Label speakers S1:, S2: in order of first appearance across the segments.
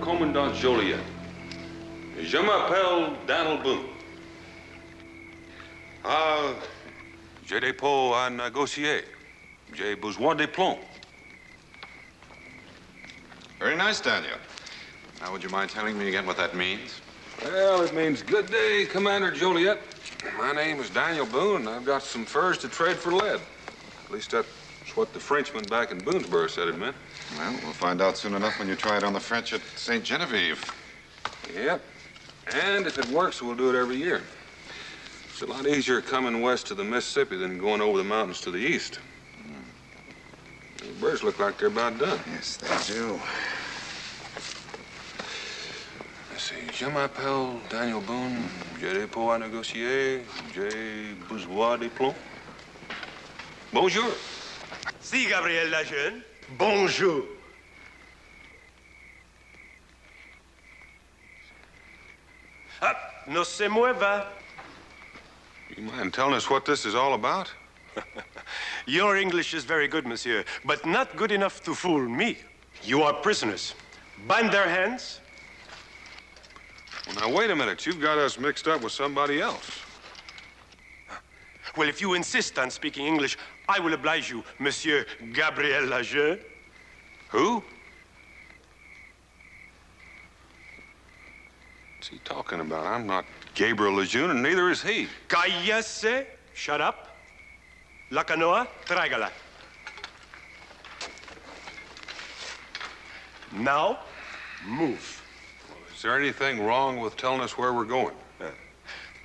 S1: Commandant Joliet. Je m'appelle Daniel Boone. J'ai des pots à négocier. J'ai besoin de plomb.
S2: Very nice, Daniel. Now, would you mind telling me again what that means?
S1: Well, it means good day, Commander Joliet. My name is Daniel Boone, and I've got some furs to trade for lead. At least that's what the Frenchman back in Boonesboro said it meant.
S2: Well, we'll find out soon enough when you try it on the French at St. Genevieve.
S1: Yep. And if it works, we'll do it every year. It's a lot easier coming west to the Mississippi than going over the mountains to the east. The birds look like they're about done.
S2: Yes, they do.
S1: Let's see. Je m'appelle Daniel Boone. J'ai des pots à négocier. J'ai besoin de plomb. Bonjour.
S3: Si, Gabriel la jeune. Bonjour. Ah, no se mueva.
S1: You mind telling us what this is all about?
S3: Your English is very good, monsieur, but not good enough to fool me. You are prisoners. Bind their hands.
S1: Well, now, wait a minute. You've got us mixed up with somebody else.
S3: Well, if you insist on speaking English, I will oblige you, Monsieur Gabriel Lejeune.
S1: Who? What's he talking about? I'm not Gabriel Lejeune, and neither is he.
S3: Cállese. Shut up. La canoa, tráigala. Now, move.
S1: Is there anything wrong with telling us where we're going?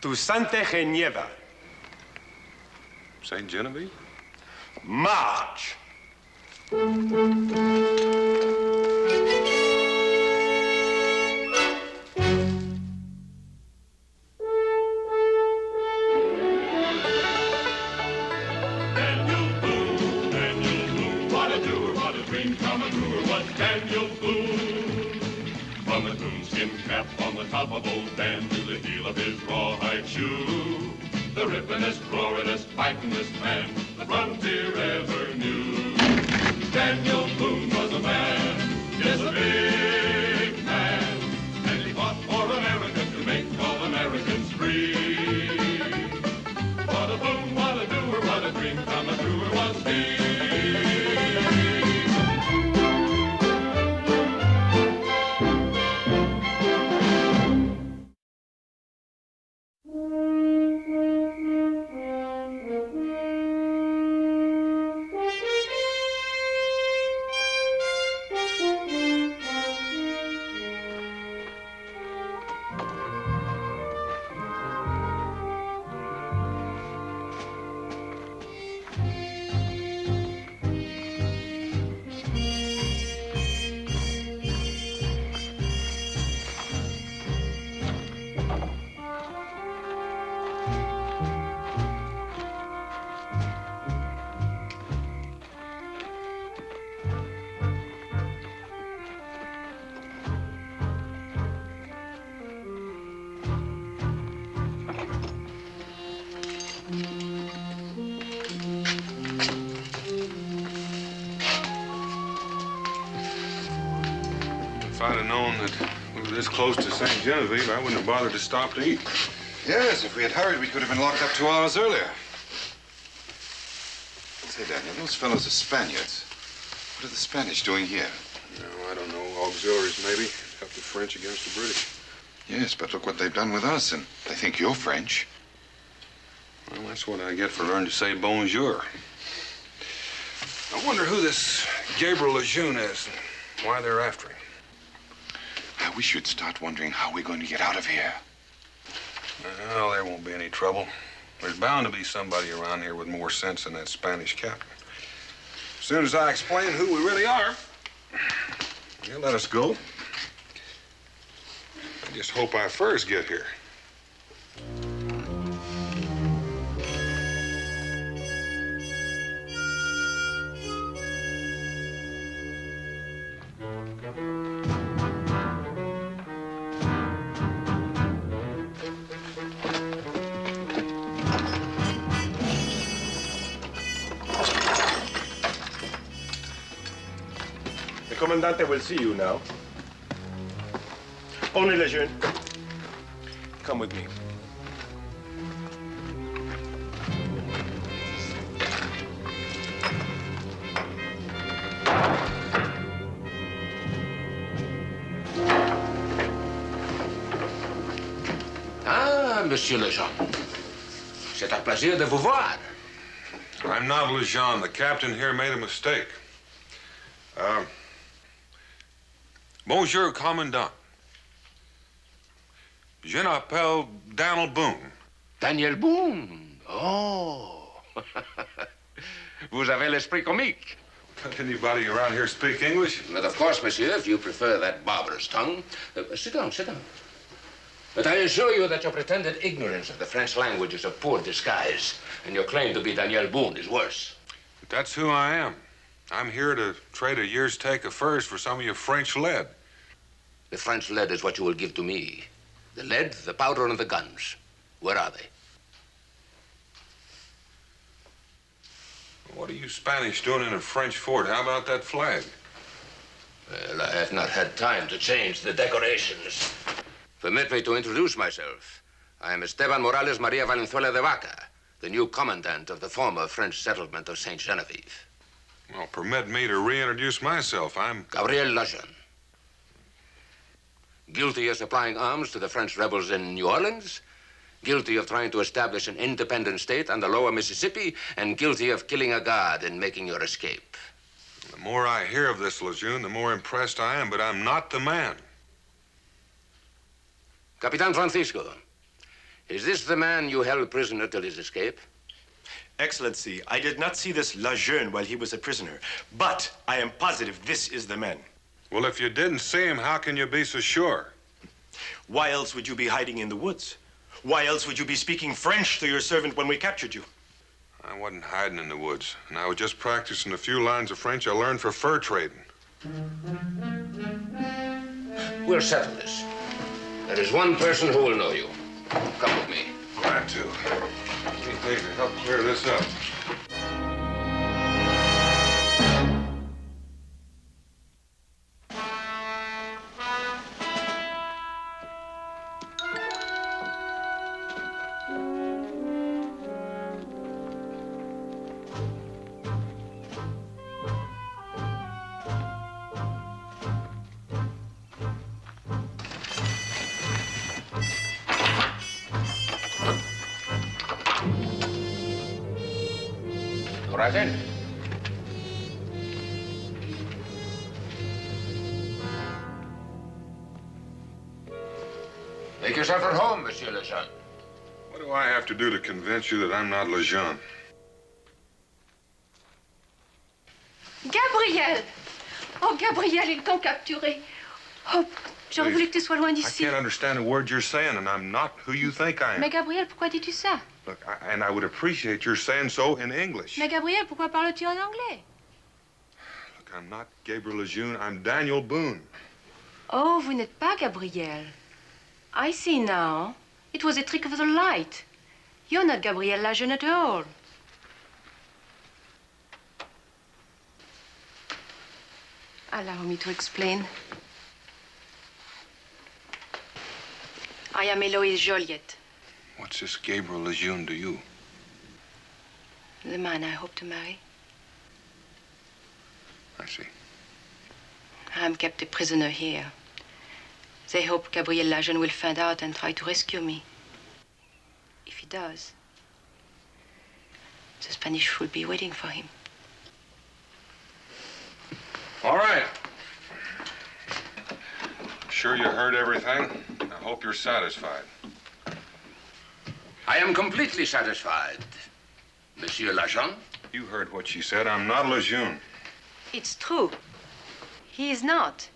S3: To Santa Geneva.
S1: St. Genevieve?
S3: March.
S4: Top of old Dan to the heel of his rawhide shoe. The rippin'est, roaring'est, fighting'est man the frontier ever knew. Daniel Boone was a man, yes, a big man, and he fought for America to make all Americans free. What a Boone, what a doer, what a dream come a truer was he.
S1: If I'd have known that we were this close to St. Genevieve, I wouldn't have bothered to stop to eat.
S2: Yes, if we had hurried, we could have been locked up 2 hours earlier. Say, Daniel, those fellows are Spaniards. What are the Spanish doing here?
S1: No, I don't know. Auxiliaries, maybe. Help the French against the British.
S2: Yes, but look what they've done with us, and they think you're French.
S1: Well, that's what I get for learning to say bonjour. I wonder who this Gabriel Lejeune is and why they're after him.
S2: I wish you'd start wondering how we're going to get out of here.
S1: Well, there won't be any trouble. There's bound to be somebody around here with more sense than that Spanish captain. As soon as I explain who we really are, he'll let us go. I just hope our furs get here.
S3: The Commandante will see you now. Only Lejeune. Come with me.
S5: Ah, Monsieur Lejeune. C'est un plaisir de vous voir.
S1: I'm not Lejeune. The captain here made a mistake. Bonjour, Commandant. Je m'appelle Daniel Boone.
S5: Daniel Boone. Oh. Vous avez l'esprit comique.
S1: Does anybody around here speak English?
S5: But of course, monsieur, if you prefer that barbarous tongue. Sit down, sit down. But I assure you that your pretended ignorance of the French language is a poor disguise, and your claim to be Daniel Boone is worse.
S1: But that's who I am. I'm here to trade a year's take of furs for some of your French lead.
S5: The French lead is what you will give to me. The lead, the powder, and the guns. Where are they?
S1: What are you Spanish doing in a French fort? How about that flag?
S5: Well, I have not had time to change the decorations. Permit me to introduce myself. I am Esteban Morales Maria Valenzuela de Vaca, the new commandant of the former French settlement of Saint Genevieve.
S1: Well, permit me to reintroduce myself. I'm
S5: Gabriel Lejeune. Guilty of supplying arms to the French rebels in New Orleans, guilty of trying to establish an independent state on the lower Mississippi, and guilty of killing a guard and making your escape.
S1: The more I hear of this, Lejeune, the more impressed I am, but I'm not the man.
S5: Capitan Francisco, is this the man you held prisoner till his escape?
S3: Excellency, I did not see this Lejeune while he was a prisoner, but I am positive this is the man.
S1: Well, if you didn't see him, how can you be so sure?
S3: Why else would you be hiding in the woods? Why else would you be speaking French to your servant when we captured you?
S1: I wasn't hiding in the woods, and I was just practicing a few lines of French I learned for fur trading.
S5: We'll settle this. There is one person who will know you. Come with me.
S1: Glad to. Let me take to help clear this up.
S5: Right in. Make yourself at home, Monsieur Lejeune.
S1: What do I have to do to convince you that I'm not Lejeune?
S6: Gabriel! Oh, Gabriel, ils t'ont capturé. Oh, j'aurais voulu que tu sois loin
S1: I
S6: d'ici.
S1: can't understand a word you're saying, and I'm not who you think I am.
S6: Mais Gabriel, pourquoi dis-tu ça?
S1: Look, and I would appreciate your saying so in English.
S6: Mais Gabriel, pourquoi parles-tu en anglais?
S1: Look, I'm not Gabriel Lejeune. I'm Daniel Boone.
S6: Oh, vous n'êtes pas Gabriel. I see now. It was a trick of the light. You're not Gabriel Lejeune at all. Allow me to explain. I am Eloise Joliet,
S1: What's this Gabriel Lejeune to you?
S6: the man I hope to marry.
S1: I see.
S6: I'm kept a prisoner here. They hope Gabriel Lejeune will find out and try to rescue me. If he does, the Spanish will be waiting for him.
S1: All right. Sure you heard everything? I hope you're satisfied.
S5: I am completely satisfied. Monsieur Lejeune?
S1: You heard what she said. I'm not Lejeune.
S6: It's true. He is not.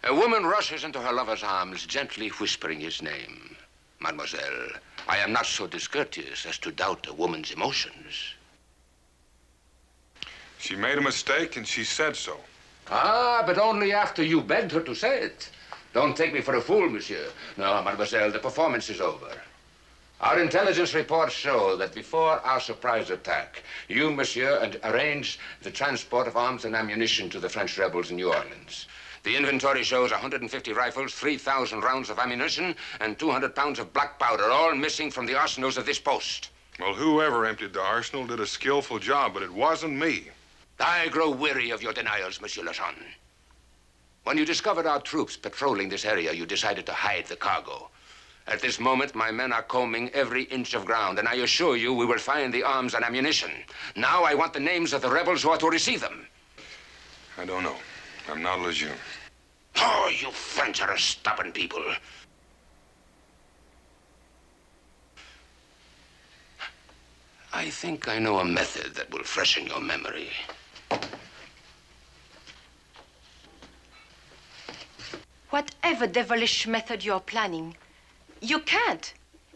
S5: A woman rushes into her lover's arms, gently whispering his name. Mademoiselle, I am not so discourteous as to doubt a woman's emotions.
S1: She made a mistake, and she said so.
S5: Ah, but only after you begged her to say it. Don't take me for a fool, monsieur. No, mademoiselle, the performance is over. Our intelligence reports show that before our surprise attack, you, monsieur, arranged the transport of arms and ammunition to the French rebels in New Orleans. The inventory shows 150 rifles, 3,000 rounds of ammunition, and 200 pounds of black powder, all missing from the arsenals of this post.
S1: Well, whoever emptied the arsenal did a skillful job, but it wasn't me.
S5: I grow weary of your denials, Monsieur Lejeune. When you discovered our troops patrolling this area, you decided to hide the cargo. At this moment, my men are combing every inch of ground, and I assure you we will find the arms and ammunition. Now I want the names of the rebels who are to receive them.
S1: I don't know. I'm not Lejeune.
S5: Oh, you French are a stubborn people. I think I know a method that will freshen your memory.
S6: Whatever devilish method you're planning, you can't.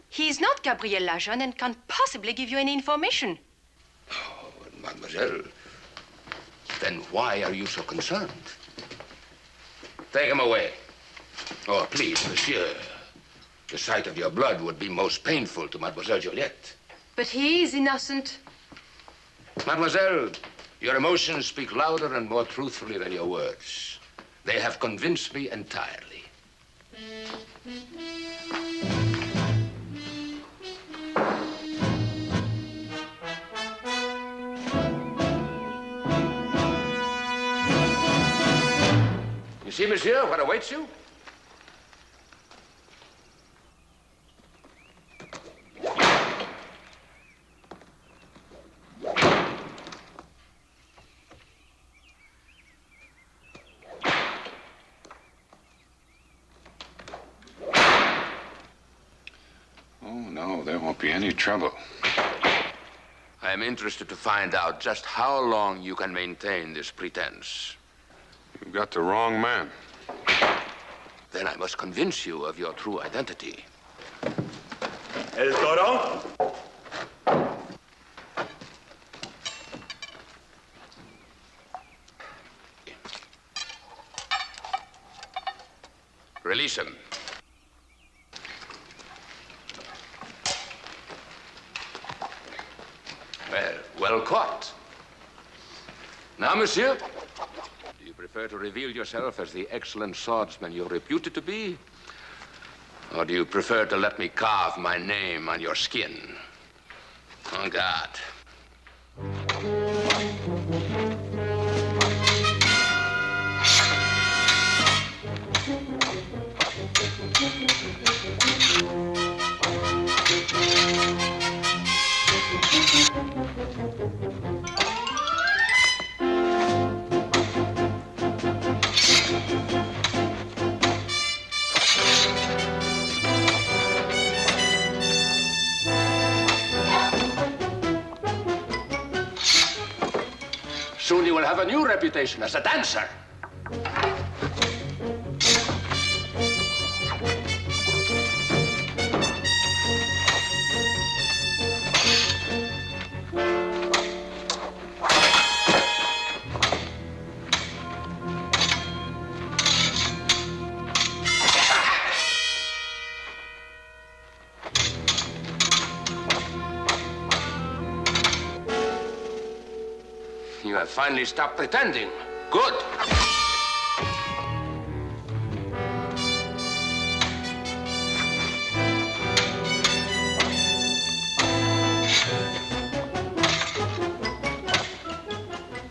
S6: He is not Gabriel Lejeune and can't possibly give you any information.
S5: Oh, mademoiselle, then why are you so concerned? Take him away. Oh, please, monsieur. The sight of your blood would be most painful to Mademoiselle Juliette.
S6: But he is innocent.
S5: Mademoiselle, your emotions speak louder and more truthfully than your words. They have convinced me entirely. You see, monsieur, what awaits you?
S2: No, there won't be any trouble.
S5: I am interested to find out just how long you can maintain this pretense.
S1: You've got the wrong man.
S5: Then I must convince you of your true identity.
S3: El Toro?
S5: Release him. Well caught. Now, monsieur, do you prefer to reveal yourself as the excellent swordsman you're reputed to be? Or do you prefer to let me carve my name on your skin? En garde. Soon you will have a new reputation as a dancer. You have finally stopped pretending. Good.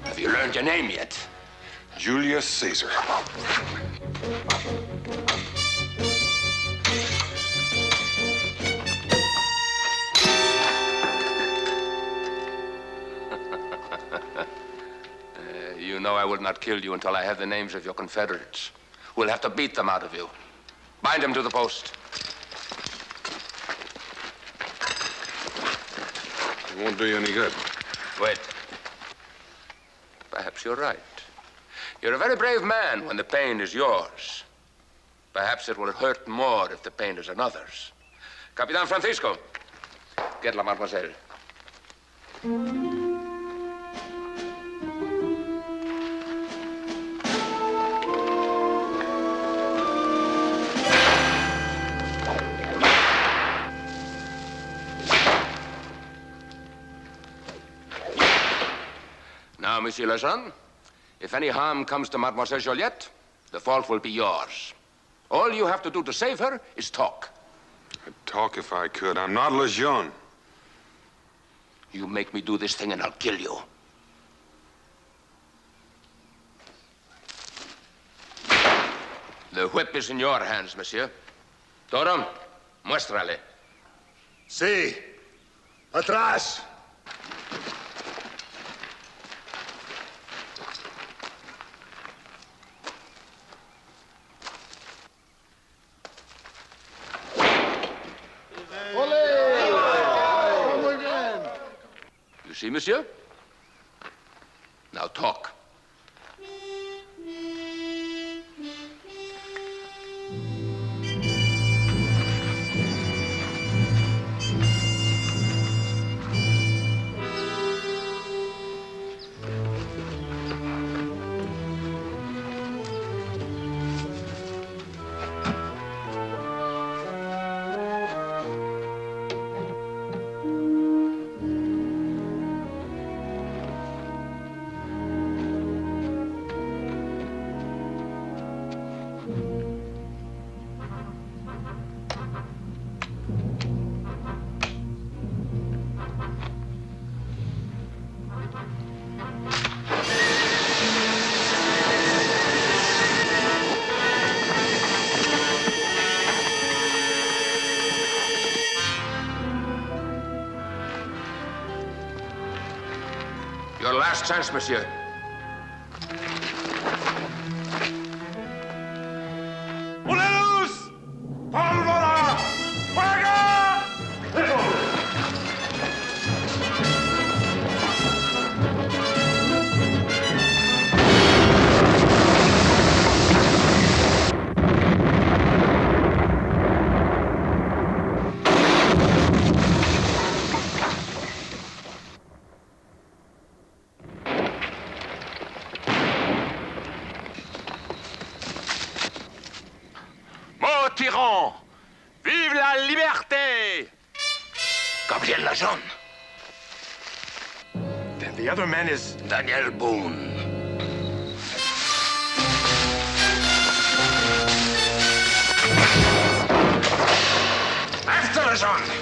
S5: Have you learned your name yet?
S1: Julius Caesar.
S5: You know I will not kill you until I have the names of your confederates. We'll have to beat them out of you. Bind them to the post.
S1: It won't do you any good.
S5: Wait. Perhaps you're right. You're a very brave man when the pain is yours. Perhaps it will hurt more if the pain is another's. Capitan Francisco, get la mademoiselle. Now, Monsieur Lejeune, if any harm comes to Mademoiselle Joliette, the fault will be yours. All you have to do to save her is talk.
S1: I'd talk if I could. I'm not Lejeune.
S5: You make me do this thing and I'll kill you. The whip is in your hands, monsieur. Toro, muéstrale.
S7: Sí. Atrás.
S5: You see, monsieur? Now talk. Your last chance, monsieur.
S3: ¡Poneros! ¡Pólvora! ¡Fuego! Mort tyran! Vive la liberté!
S5: Gabriel Lejeune.
S3: Then the other man is...
S5: Daniel Boone.
S3: After Lejeune!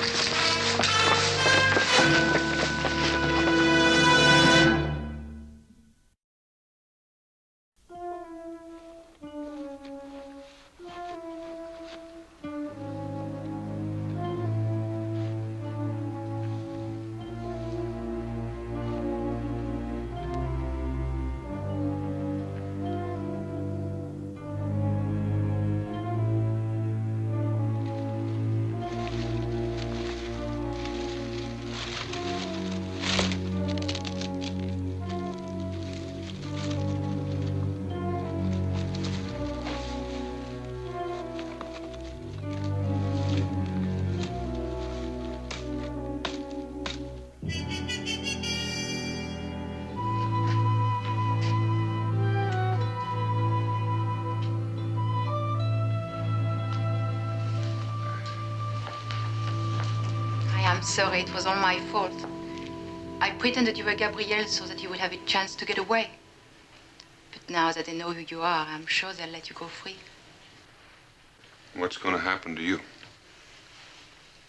S6: I'm sorry, it was all my fault. I pretended you were Gabrielle so that you would have a chance to get away. But now that they know who you are, I'm sure they'll let you go free.
S1: What's going to happen to you?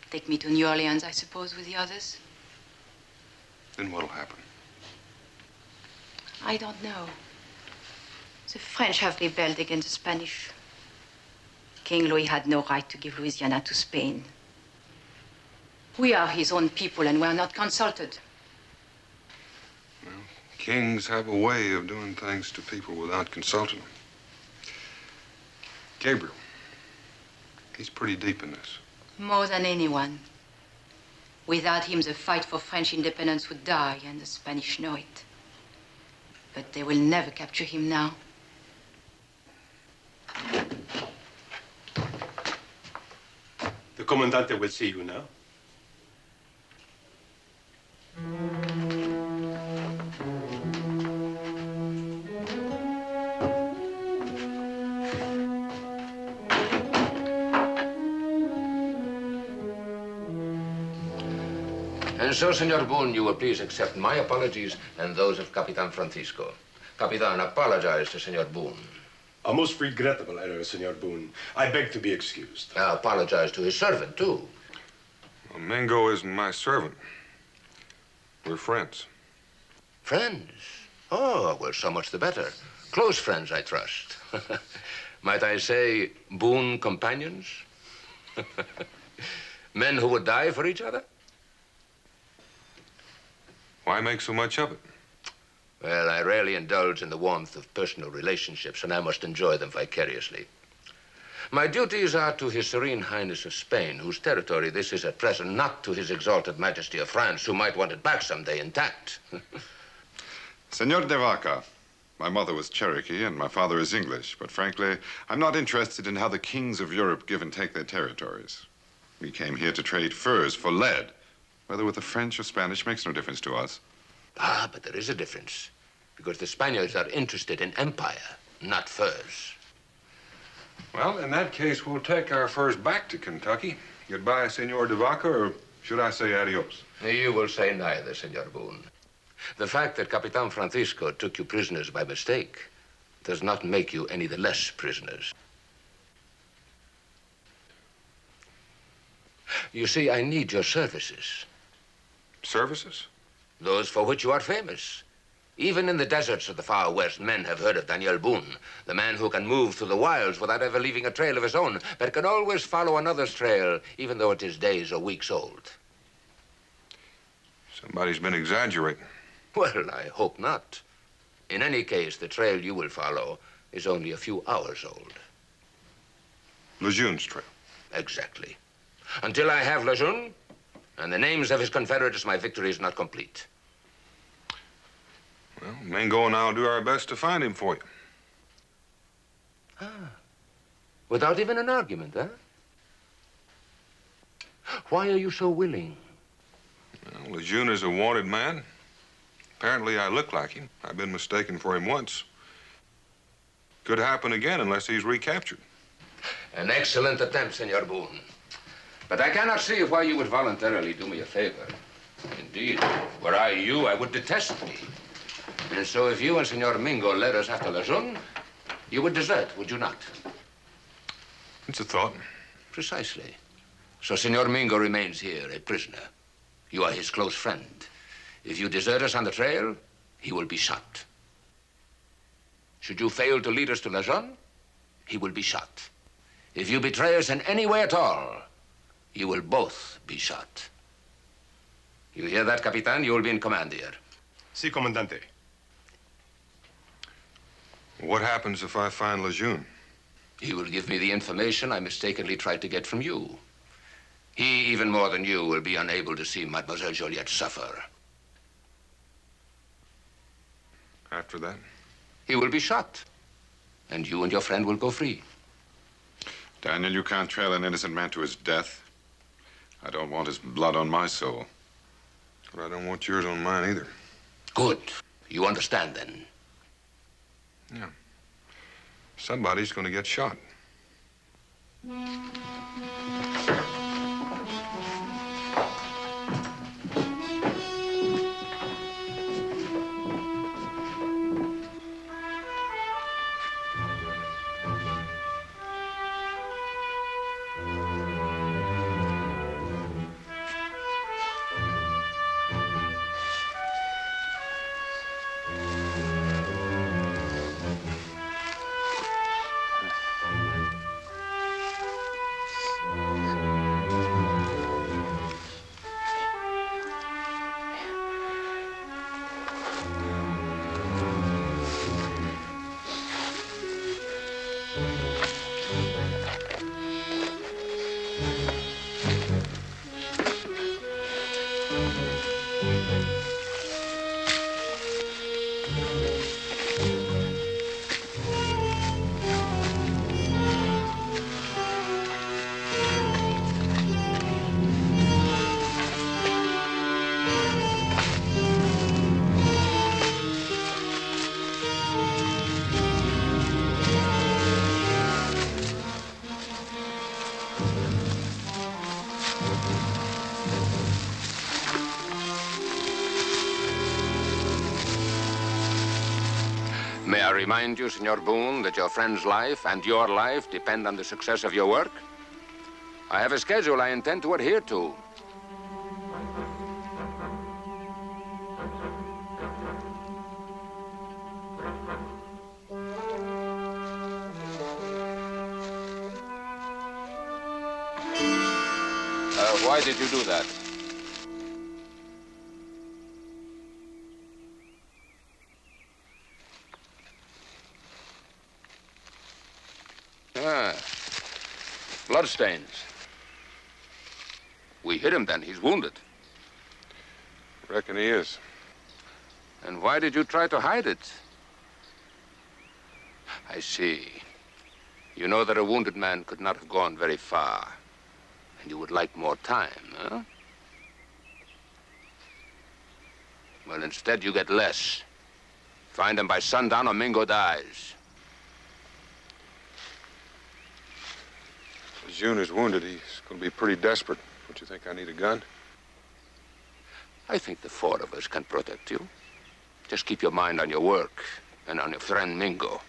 S6: Take me to New Orleans, I suppose, with the others.
S1: Then what'll happen?
S6: I don't know. The French have rebelled against the Spanish. King Louis had no right to give Louisiana to Spain. We are his own people, and we're not consulted.
S1: Well, kings have a way of doing things to people without consulting them. Gabriel, he's pretty deep in this.
S6: More than anyone. Without him, the fight for French independence would die, and the Spanish know it. But they will never capture him now.
S3: The Commandante will see you now.
S5: And so, Senor Boone, you will please accept my apologies and those of Capitan Francisco. Capitan, apologize to Senor Boone.
S3: A most regrettable error, Senor Boone. I beg to be excused.
S5: I apologize to his servant, too.
S1: Well, Mingo isn't my servant. We're friends.
S5: Friends? Oh, well, so much the better. Close friends, I trust. Might I say, boon companions? Men who would die for each other?
S1: Why make so much of it?
S5: Well, I rarely indulge in the warmth of personal relationships, and I must enjoy them vicariously. My duties are to His Serene Highness of Spain, whose territory this is at present, not to His Exalted Majesty of France, who might want it back someday intact.
S2: Senor de Vaca, my mother was Cherokee and my father is English, but frankly, I'm not interested in how the kings of Europe give and take their territories. We came here to trade furs for lead. Whether with the French or Spanish makes no difference to us.
S5: Ah, but there is a difference, because the Spaniards are interested in empire, not furs.
S1: Well, in that case, we'll take our furs back to Kentucky. Goodbye, Senor de Vaca, or should I say adios?
S5: You will say neither, Senor Boone. The fact that Capitan Francisco took you prisoners by mistake does not make you any the less prisoners. You see, I need your services.
S1: Services?
S5: Those for which you are famous. Even in the deserts of the far west, men have heard of Daniel Boone, the man who can move through the wilds without ever leaving a trail of his own, but can always follow another's trail, even though it is days or weeks old.
S1: Somebody's been exaggerating.
S5: Well, I hope not. In any case, the trail you will follow is only a few hours old.
S1: Lejeune's trail.
S5: Exactly. Until I have Lejeune and the names of his confederates, my victory is not complete.
S1: Well, Mingo and I'll do our best to find him for you.
S5: Ah. Without even an argument, huh? Why are you so willing?
S1: Well, Lejeune is a wanted man. Apparently, I look like him. I've been mistaken for him once. Could happen again unless he's recaptured.
S5: An excellent attempt, Senor Boone. But I cannot see why you would voluntarily do me a favor. Indeed, were I you, I would detest me. And so if you and Senor Mingo led us after Lejeune, you would desert, would you not?
S1: It's a thought.
S5: Precisely. So Senor Mingo remains here, a prisoner. You are his close friend. If you desert us on the trail, he will be shot. Should you fail to lead us to Lejeune, he will be shot. If you betray us in any way at all, you will both be shot. You hear that, Capitan? You will be in command here.
S3: Si, Comandante.
S1: What happens if I find Lejeune?
S5: He will give me the information I mistakenly tried to get from you. He, even more than you, will be unable to see Mademoiselle Joliette suffer.
S1: After that?
S5: He will be shot, and you and your friend will go free.
S2: Daniel, you can't trail an innocent man to his death. I don't want his blood on my soul.
S1: But I don't want yours on mine either.
S5: Good. You understand, then?
S1: Yeah. Somebody's going to get shot.
S5: May I remind you, Senor Boone, that your friend's life and your life depend on the success of your work? I have a schedule I intend to adhere to. Why did you do that? Bloodstains. We hit him then. He's wounded.
S1: Reckon he is.
S5: And why did you try to hide it? I see. You know that a wounded man could not have gone very far. And you would like more time, huh? Well, instead you get less. Find him by sundown or Mingo dies.
S1: If June is wounded, he's going to be pretty desperate. Don't you think I need a gun?
S5: I think the four of us can protect you. Just keep your mind on your work and on your friend Mingo.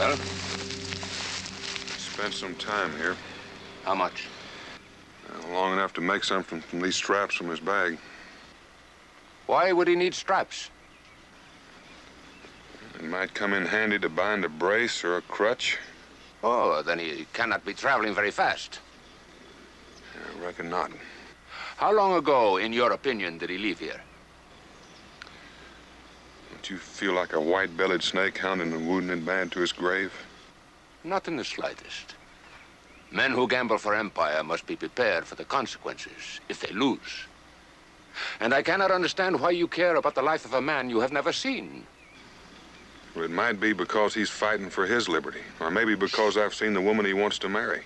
S5: Well?
S1: Spent some time here.
S5: How much?
S1: Long enough to make something from these straps from his bag.
S5: Why would he need straps?
S1: It might come in handy to bind a brace or a crutch.
S5: Oh, then he cannot be traveling very fast.
S1: I reckon not.
S5: How long ago, in your opinion, did he leave here?
S1: Don't you feel like a white-bellied snake hounding a wounded man to his grave?
S5: Not in the slightest. Men who gamble for empire must be prepared for the consequences if they lose. And I cannot understand why you care about the life of a man you have never seen.
S1: Well, it might be because he's fighting for his liberty, or maybe because I've seen the woman he wants to marry.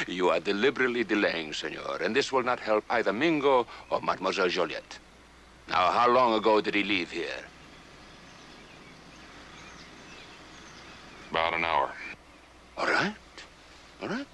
S5: You are deliberately delaying, senor, and this will not help either Mingo or Mademoiselle Joliette. Now, how long ago did he leave here?
S1: About an hour.
S5: All right. All right.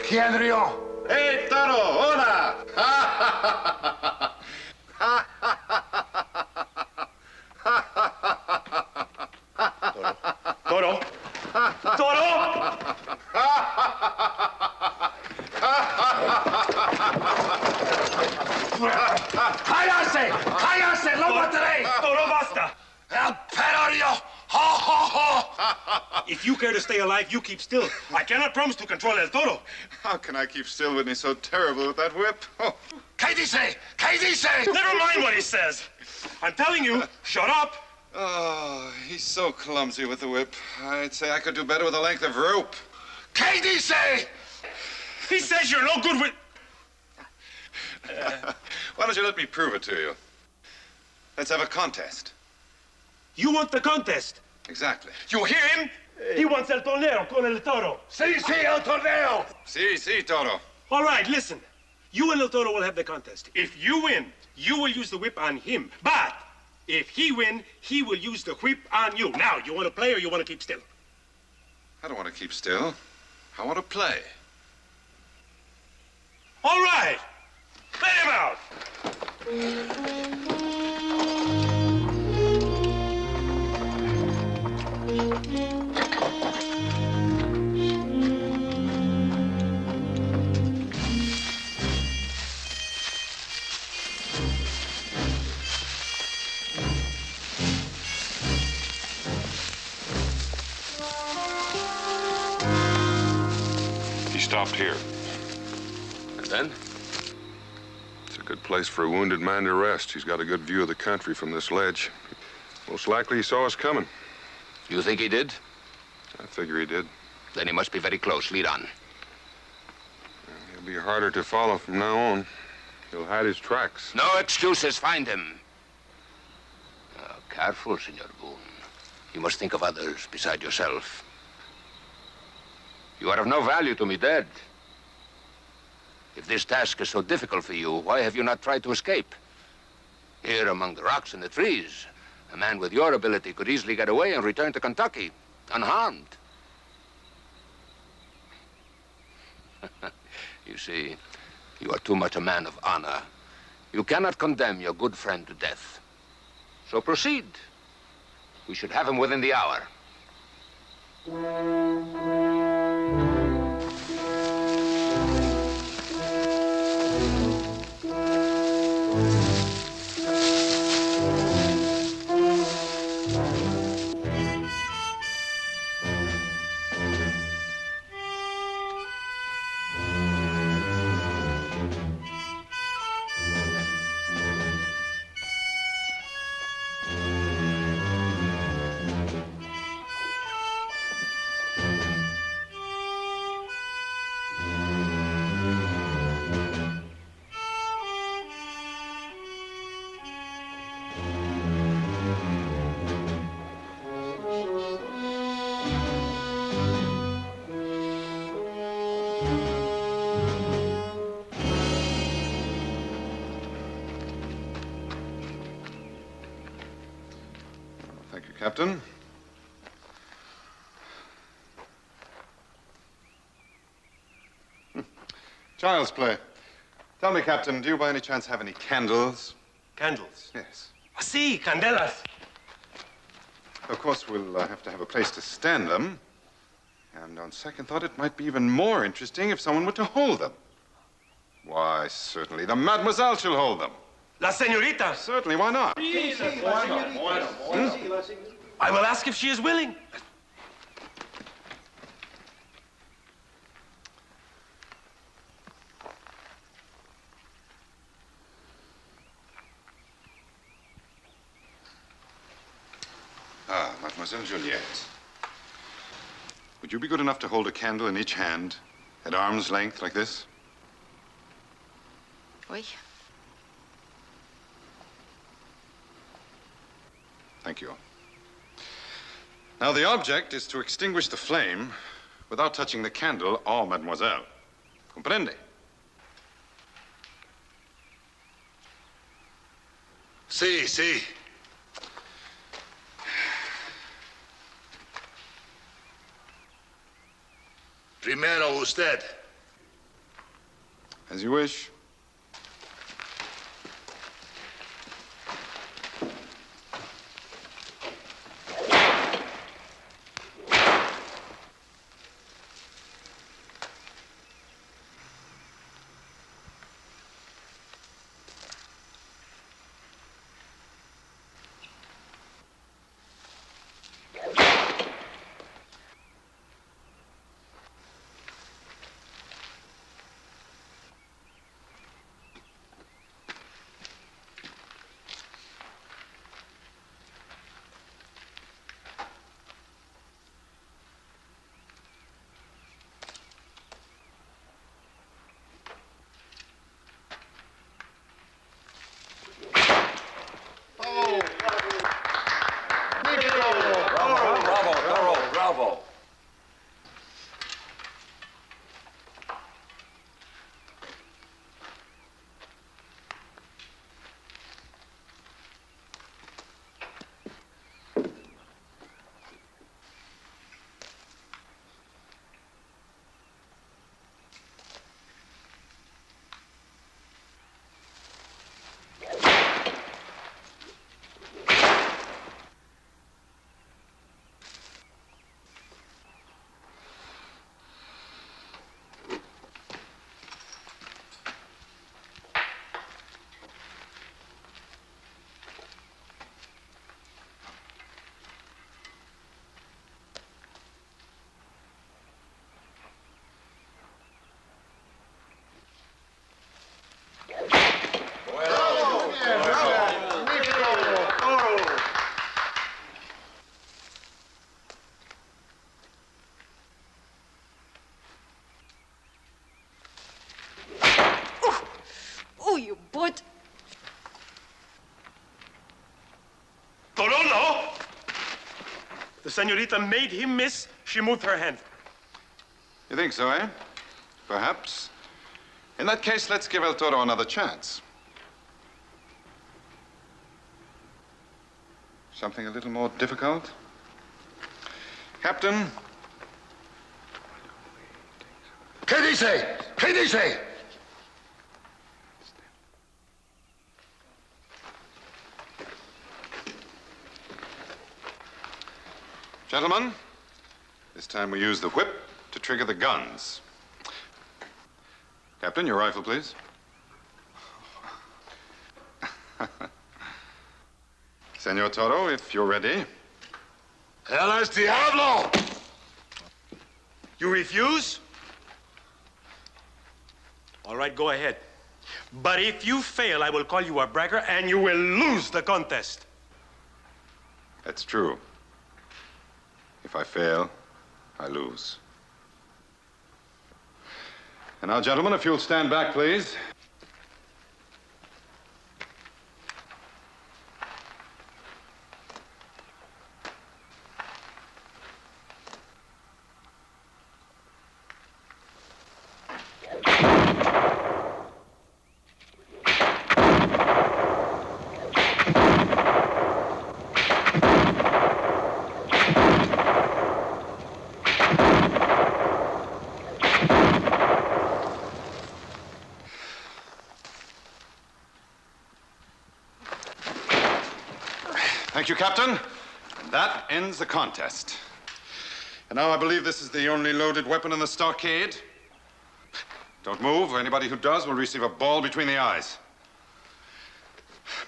S7: ¿Quién rió?
S2: Hey, Toro, hola!
S3: Toro! Toro!
S7: ¡Cállase! ¡Cállase! ¡Lo mataré!
S3: Toro, basta!
S7: ¡El perorio! ¡Ho, ho, ho!
S3: If you care to stay alive, you keep still. I cannot promise to control El Toro.
S2: How can I keep still when he's so terrible with that whip? Oh.
S7: ¿Qué dice? ¿Qué dice?
S3: Never mind what he says. I'm telling you, shut up.
S2: Oh, he's so clumsy with the whip. I'd say I could do better with a length of rope.
S7: ¿Qué dice?
S3: He says you're no good with...
S2: Why don't you let me prove it to you? Let's have a contest.
S3: You want the contest.
S2: Exactly.
S3: You hear him? He wants El Torneo con El Toro.
S7: Sí, sí, el torneo.
S2: Sí, Toro.
S3: All right, listen. You and El Toro will have the contest. If you win, you will use the whip on him. But if he win, he will use the whip on you. Now, you want to play or you want to keep still?
S2: I don't want to keep still. I want to play.
S3: All right. Let him out.
S1: He stopped here.
S5: And then?
S1: It's a good place for a wounded man to rest. He's got a good view of the country from this ledge. Most likely he saw us coming.
S5: You think he did?
S1: I figure he did.
S5: Then he must be very close. Lead on.
S1: He'll be harder to follow from now on. He'll hide his tracks.
S5: No excuses. Find him. Oh, careful, Senor Boone. You must think of others beside yourself. You are of no value to me dead. If this task is so difficult for you, why have you not tried to escape? Here among the rocks and the trees, a man with your ability could easily get away and return to Kentucky, unharmed. You see, you are too much a man of honor. You cannot condemn your good friend to death. So proceed. We should have him within the hour.
S2: Thank you, Captain. Child's play. Tell me, Captain, do you by any chance have any candles?
S3: Candles.
S2: Yes.
S3: Ah, sí, candelas.
S2: Of course, we'll have to have a place to stand them. And on second thought, it might be even more interesting if someone were to hold them. Why, certainly, the Mademoiselle shall hold them.
S3: La señorita.
S2: Certainly, why not?
S3: I will ask if she is willing.
S2: Ah, Mademoiselle Juliette. Would you be good enough to hold a candle in each hand, at arm's length, like this?
S6: Oui.
S2: Thank you. Now, the object is to extinguish the flame without touching the candle or Mademoiselle. Comprende?
S7: Sí, sí. Primero usted.
S2: As you wish.
S7: Bravo.
S6: Oh, you brute!
S3: Toro, no! The senorita made him miss. She moved her hand.
S2: You think so, eh? Perhaps. In that case, let's give El Toro another chance. Something a little more difficult? Captain?
S7: ¿Qué dice? ¿Qué dice?
S2: Gentlemen, this time we use the whip to trigger the guns. Captain, your rifle, please. Senor Toro, if you're ready.
S7: ¡El es diablo!
S3: You refuse? All right, go ahead. But if you fail, I will call you a bragger and you will lose the contest.
S2: That's true. If I fail, I lose. And now, gentlemen, if you'll stand back, please. Thank you, Captain. That ends the contest. And now I believe this is the only loaded weapon in the stockade. Don't move, or anybody who does will receive a ball between the eyes.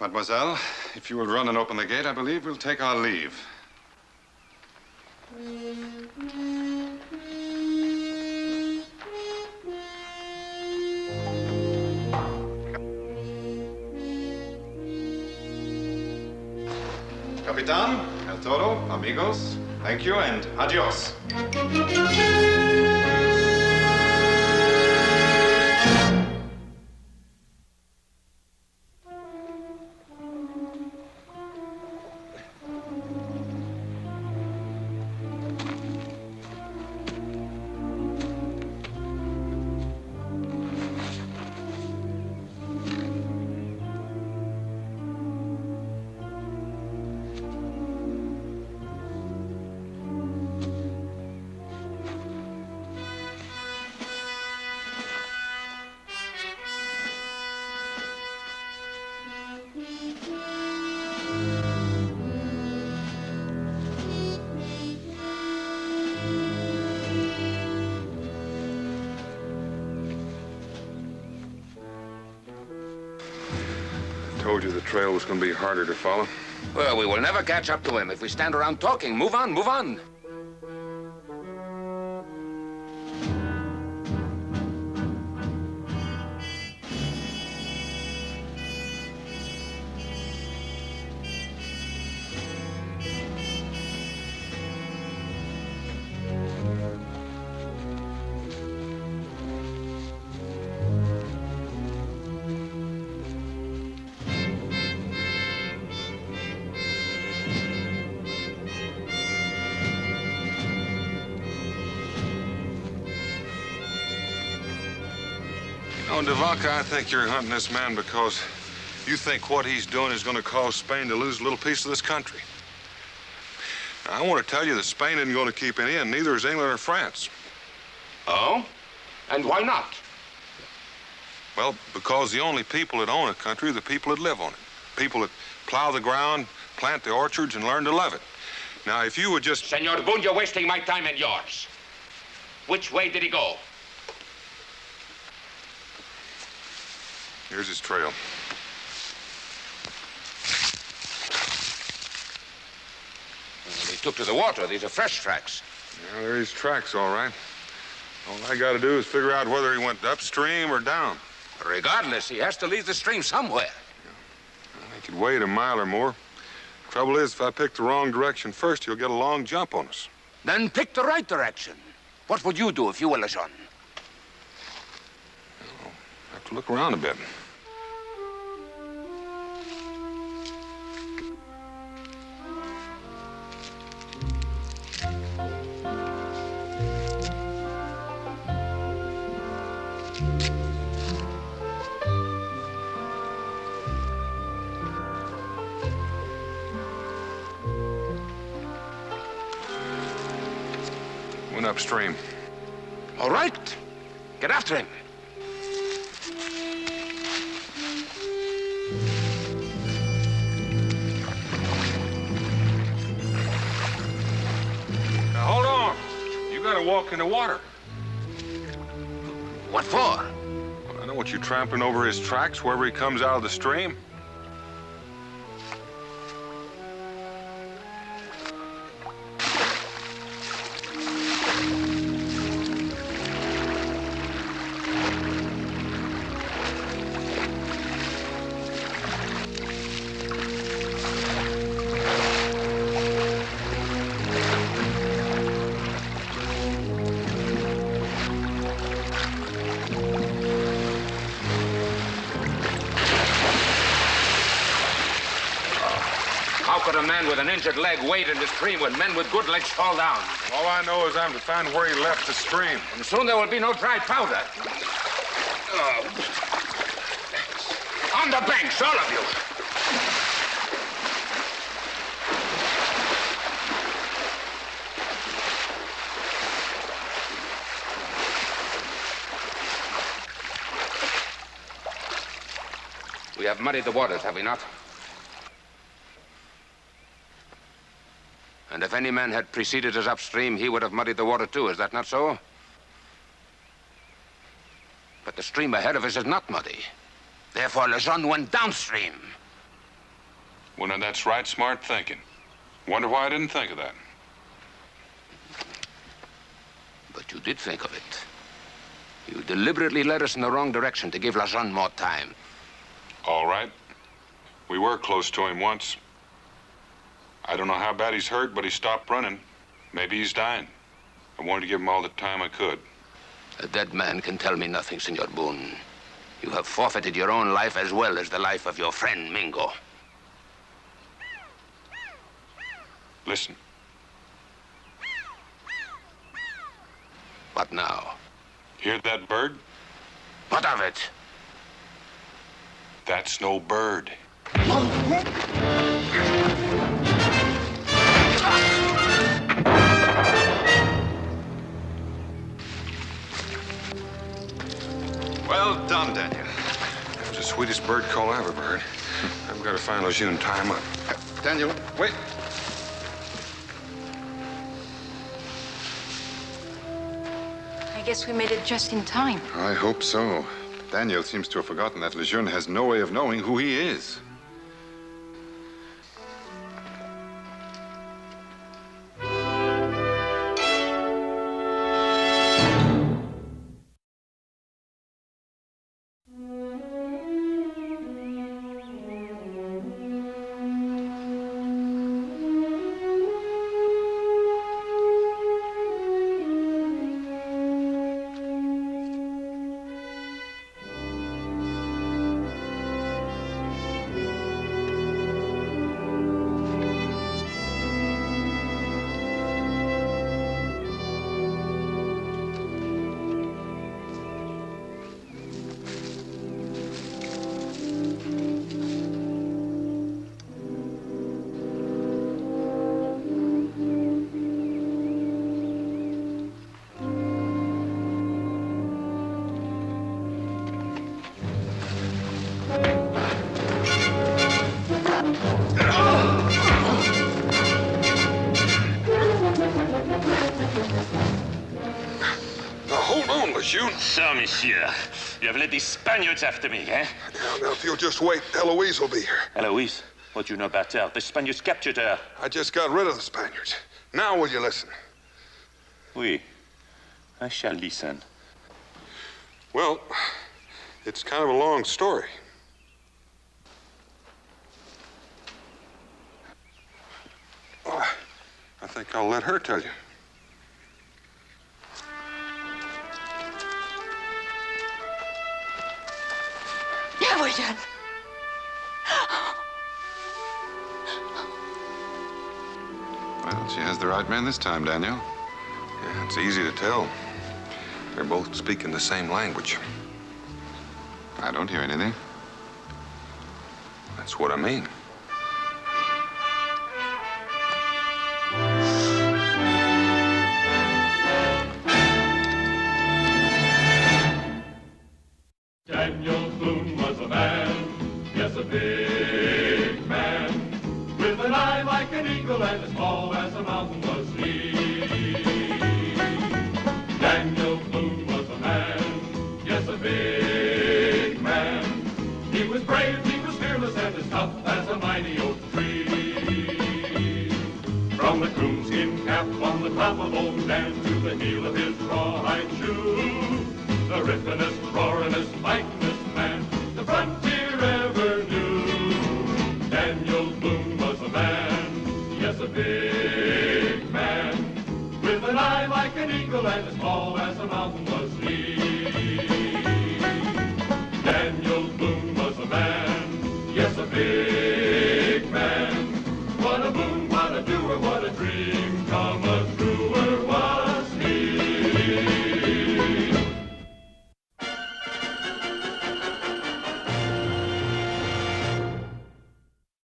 S2: Mademoiselle, if you will run and open the gate, I believe we'll take our leave. Capitan, El Toro, amigos, thank you and adios.
S1: told you the trail was going to be harder to follow?
S5: Well, we will never catch up to him if we stand around talking. Move on, move on.
S1: You know, Devaca, I think you're hunting this man because you think what he's doing is going to cause Spain to lose a little piece of this country. Now, I want to tell you that Spain isn't going to keep any in, neither is England or France.
S5: Oh? And why not?
S1: Well, because the only people that own a country are the people that live on it. People that plow the ground, plant the orchards, and learn to love it. Now, if you would just...
S5: Senor Boone, you're wasting my time and yours. Which way did he go?
S1: Here's his trail.
S5: Well, he took to the water. These are fresh tracks.
S1: Yeah, there are his tracks, all right. All I got to do is figure out whether he went upstream or down.
S5: Regardless, he has to leave the stream somewhere.
S1: He could wait a mile or more. Trouble is, if I pick the wrong direction first, he'll get a long jump on us.
S5: Then pick the right direction. What would you do if you were Lejeune?
S1: Have to look around a bit. Went upstream.
S5: All right. Get after him.
S1: Now, hold on. You gotta walk in the water.
S5: What for?
S1: Well, I don't want you trampling over his tracks wherever he comes out of the stream.
S5: How could a man with an injured leg wade in the stream when men with good legs fall down?
S1: All I know is I'm to find where he left the stream.
S5: And soon there will be no dry powder. On the banks, all of you. We have muddied the waters, have we not? And if any man had preceded us upstream, he would have muddied the water too. Is that not so? But the stream ahead of us is not muddy. Therefore, Lejeune went downstream.
S1: Well, now, that's right smart thinking. Wonder why I didn't think of that.
S5: But you did think of it. You deliberately led us in the wrong direction to give Lejeune more time.
S1: All right. We were close to him once. I don't know how bad he's hurt, but he stopped running. Maybe he's dying. I wanted to give him all the time I could.
S5: A dead man can tell me nothing, Senor Boone. You have forfeited your own life as well as the life of your friend, Mingo.
S1: Listen.
S5: What now?
S1: Hear that bird?
S5: What of it?
S1: That's no bird.
S2: Well done, Daniel.
S1: That was the sweetest bird call I've ever heard. I've got to find Lejeune and tie him up.
S2: Daniel, wait.
S6: I guess we made it just in time.
S2: I hope so. Daniel seems to have forgotten that Lejeune has no way of knowing who he is.
S1: Boone was shooting.
S8: So, monsieur, you have led these Spaniards after me, eh?
S1: Now, if you'll just wait, Eloise will be here.
S8: Eloise, what do you know about her? The Spaniards captured her.
S1: I just got rid of the Spaniards. Now will you listen?
S8: Oui, I shall listen.
S1: Well, it's kind of a long story. Oh, I think I'll let her tell you.
S6: Bien, William.
S2: Well, she has the right man this time, Daniel.
S1: Yeah, it's easy to tell. They're both speaking the same language.
S2: I don't hear anything.
S1: That's what I mean.
S4: Daniel Boone was a man, yes, a big man, with an eye like an eagle and as tall as a mountain was he. Daniel Boone was a man, yes, a big man. He was brave, he was fearless, and as tough as a mighty oak tree. From the coonskin cap on the top of old Dan to the heel of his rawhide shoe, the rippin'est, roarin'est, fightin'est man the frontier ever knew. Daniel Boone was a man, yes, a big man, with an eye like an eagle and as tall as a mountain was he. Daniel Boone was a man, yes, a big